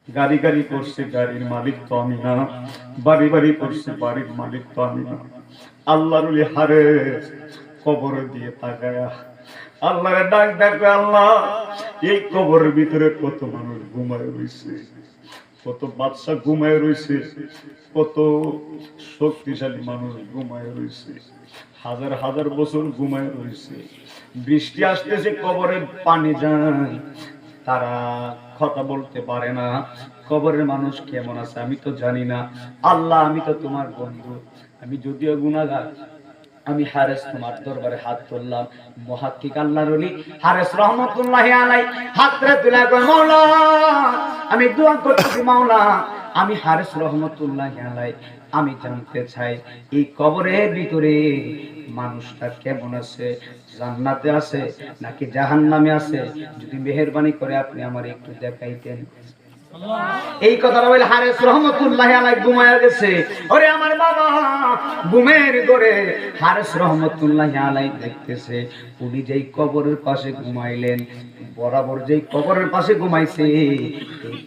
গাড়ি গাড়ি করছে, গাড়ির মালিক তো আমি না। বাড়ি বাড়ি করছে, বাড়ির মালিক তো আমি না। আল্লাহর ওলি হারেস কবরে দিয়ে তাকায়া আল্লাহরে ডাক ডাকে, আল্লাহ এই কবরের ভিতরে কত মানুষ ঘুমায় রয়েছে, কত বাদশা ঘুমায় রয়েছে, কত শক্তিশালী মানুষ ঘুমায় রয়েছে, হাজার হাজার বছর ঘুমায় রয়েছে। বৃষ্টি আসতেছে, কবরে পানি যায়, তারা কথা বলতে পারে না। কবরের মানুষ কেমন আছে আমি তো জানি না। আল্লাহ আমি তো তোমার বন্ধু, আমি যদিও গুনাহগার, আমি হারেস তোমার দরবারে হাত তুললাম। মুহাক্কিক আল্লাহর ওলি হারেস রহমাতুল্লাহি আলাইহি হাতরে তুলে কয়, মাওলা আমি দোয়া করতেছি, মাওলা আমি হারেস রহমাতুল্লাহি আলাইহি আমি জানতে চাই এই কবরের ভিতরে মানুষটা কেমন আছে, জান্নাতে আছে নাকি জাহান্নামে আছে, যদি মেহেরবানি করে আপনি আমার একটু দেখাইতেন। এই কথাটা বলে হারেস রহমাতুল্লাহি আলাইহি ঘুমায়া গেছে। ওরে আমার বাবা, ঘুমের ঘরে হারেস রহমাতুল্লাহি আলাইহি দেখতেছে উনি যেই কবরের পাশে ঘুমাইলেন, বরাবর যেই কবরের পাশে ঘুমাইছে, এই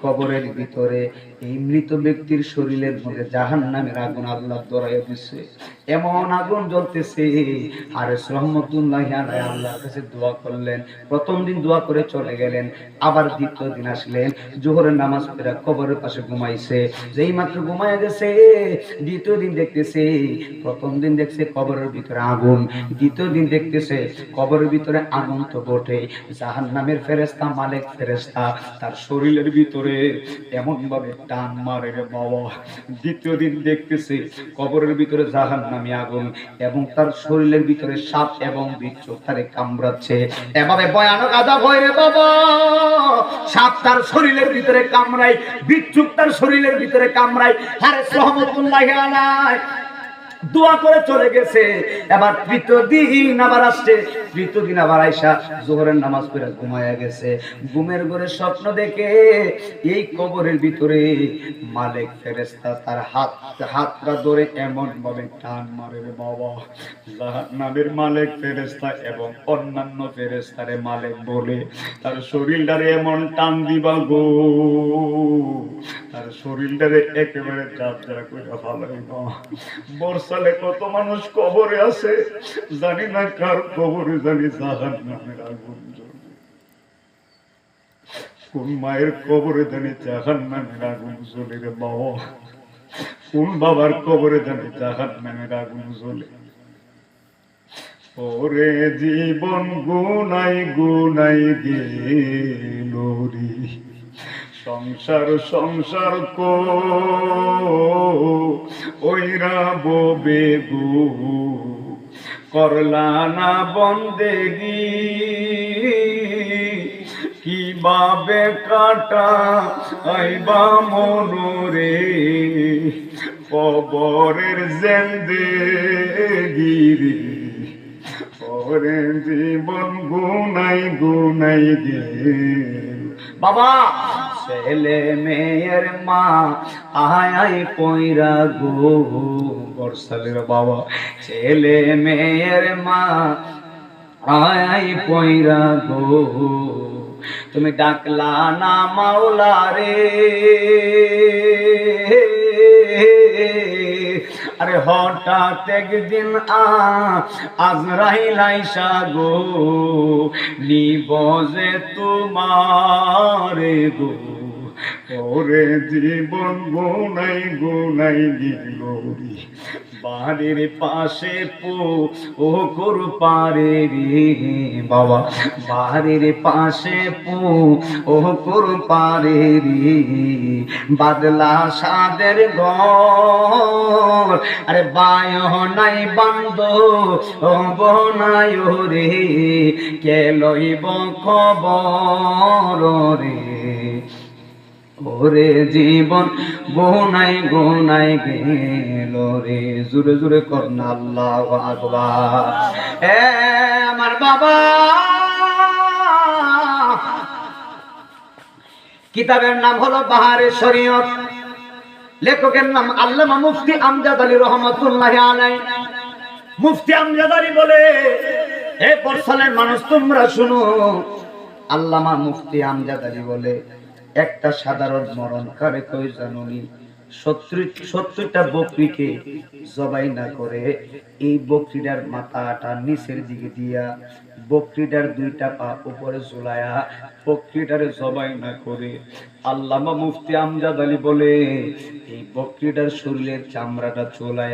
কবরের ভিতরে এই মৃত ব্যক্তির শরীরের মধ্যে জাহান্নামের আগুন আল্লাহ ধরাইয়া দিচ্ছে। এমন আগুন জ্বলতেছে। হারেস রহমাতুল্লাহি আলাইহি আল্লাহর কাছে দোয়া করলেন। প্রথম দিন দোয়া করে চলে গেলেন, আবার দ্বিতীয় দিন আসলেন, জোহরের নামাজ পড়ে কবরের পাশে ঘুমাইছে। যেই মাত্র ঘুমায়া গেছে, দ্বিতীয় দিন দেখতেছে, প্রথম দিন দেখছে কবরের ভিতরে আগুন, দ্বিতীয় দিন দেখতেছে কবরের ভিতরে আগুন তো বটে, জাহান্নামের ফেরেশতা মালিক ফেরেশতা তার শরীরের ভিতরে এমন ভাবে টান মারে রে বাবা। দ্বিতীয় দিন দেখতেছে কবরের ভিতরে জাহান্নামী আগুন এবং তার শরীরের ভিতরে সাপ এবং বিচ্ছু তারে কামড়াচ্ছে। এভাবে ভয়ানক আযাব হয় রে বাবা। সাপ তার শরীরের ভিতরে কামড়ায়, বিচ্ছু তার শরীরের ভিতরে কামড়ায়। হারেস রহমাতুল্লাহি আলাইহি দোয়া করে চলে গেছে। এবার তৃতীয় দিন আবার আসছে, তৃতীয় দিন আবার আইসা জোহরের নামাজ পড়ে ঘুমায়া গেছে। ঘুমের ঘরে স্বপ্ন দেখে এই কবরের ভিতরে মালিক ফেরেশতা তার হাতটা ধরে এমন ভাবে টান মারে রে বাবা। জাহান্নামের মালিক ফেরেশতা এবং অন্যান্য ফেরেশতারে মালিক বলে তার শরীরটারে এমন টান দিবা গো, তার শরীরটারে একেবারে যাত্রা করে ফেলাইবা। বর্ষালে কত মানুষ কবরে আছে, জানি না কার কবরে, জানি জাহান্নামের আগুন জ্বলে। কোন মায়ের কবরে জানি জাহান্নামের আগুন জ্বলে রে বাবা, কোন বাবার কবরে জানি জাহান্নামের আগুন জ্বলে। ওরে জীবন গুনাই গুনাই গেল রে, সংসার সংসার কো ওইরা ববে গো, করলা না বন্দেগি কিভাবে কাটা আইবা মনোরে, কবরের জিন্দেগি রে, ওরে জীবন গুনাই গুনাই গেল। বাবা ছেলে মেয়ের মা আয় আয় পয়রা গো, বর্ষালের বাবা ছেলে মেয়ের মা আয় আয় পয়রা গো, তুমি ডাকলা না মাওলা রে, আরে হঠাৎ একদিন আজরাইল আইসা গো, নিবজে তোমারে গো, ওরে জীবন গুনাই গুনাই গেল রে, বাড়ির পাশে পুকুর পারে রে বাবা, বাড়ির পাশে পুকুর পারে রে, বাদলা সাদের ঘর, আরে বায় নাই বান্ধ বনায় রে, কে লইব খবর রে, ওরে জীবন গুনাই গুনাই গেল রে। জুড়ে জুড়ে করনা আল্লাহু আকবার। এ আমার বাবা, কিতাবের নাম হলো বাহারে শরীয়ত, লেখকের নাম আল্লামা মুফতি আমজাদ আলী রহমাতুল্লাহি আলাইহি। মুফতি আমজাদ আলী বলে, হে বর্ষালের মানুষ তোমরা শুনো, আল্লামা মুফতি আমজাদ আলী বলে, একটা সাধারণ মরণ কারে কই জানুনি 70টা বকরিকে জবাই না করে এই বকরিটার মাথাটা নিচের দিকে দিয়া বকরিটার 2টা পা উপরে ঝুলায়া বকরিটারে জবাই না করে আল্লামা মুফতি আমজাদ আলী বলে এই বকরিটার শরীরের চামড়াটা চুলায়া